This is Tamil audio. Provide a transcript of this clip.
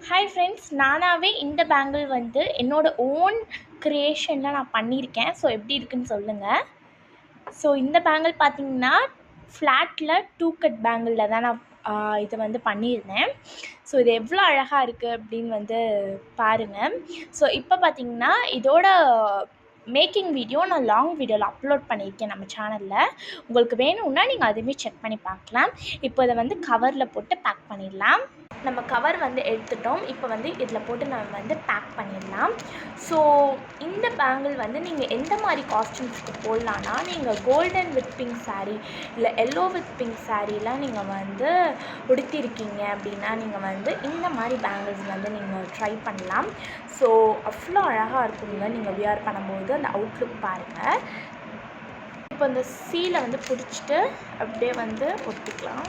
ஹாய் ஃப்ரெண்ட்ஸ், நானாகவே இந்த பேங்கிள் வந்து என்னோடய ஓன் க்ரியேஷனில் நான் பண்ணியிருக்கேன். ஸோ எப்படி இருக்குன்னு சொல்லுங்கள். ஸோ இந்த பேங்கிள் பார்த்தீங்கன்னா ஃப்ளாட்டில் 2 கட் பேங்கிளில் தான் நான் இதை வந்து பண்ணியிருந்தேன். ஸோ இது எவ்வளோ அழகாக இருக்குது அப்படின்னு வந்து பாருங்கள். ஸோ இப்போ பார்த்தீங்கன்னா இதோட மேக்கிங் வீடியோ நான் லாங் வீடியோவில் அப்லோட் பண்ணியிருக்கேன் நம்ம சேனலில். உங்களுக்கு வேணும்னா நீங்கள் அதுவுமே செக் பண்ணி பார்க்கலாம். இப்போ இதை வந்து கவரில் போட்டு பேக் பண்ணிடலாம். நம்ம கவர் வந்து எடுத்துட்டோம். இப்போ வந்து இதில் போட்டு நம்ம வந்து பேக் பண்ணிடலாம். ஸோ இந்த பேங்கிள் வந்து நீங்கள் எந்த மாதிரி காஸ்டியூம்ஸ்க்கு போடலான்னா, நீங்கள் கோல்டன் வித் பிங்க் சாரீ இல்லை எல்லோ வித் பிங்க் சாரீலாம் நீங்கள் வந்து உடுத்திருக்கீங்க அப்படின்னா நீங்கள் வந்து இந்த மாதிரி பேங்கிள்ஸ் வந்து நீங்கள் ட்ரை பண்ணலாம். ஸோ அவ்வளோ அழகாக இருக்குங்க நீங்கள் வியர் பண்ணும்போது. அந்த அவுட்லுக் பாருங்கள். இப்போ இந்த சீலை வந்து பிடிச்சிட்டு அப்படியே வந்து ஒட்டிக்கலாம்.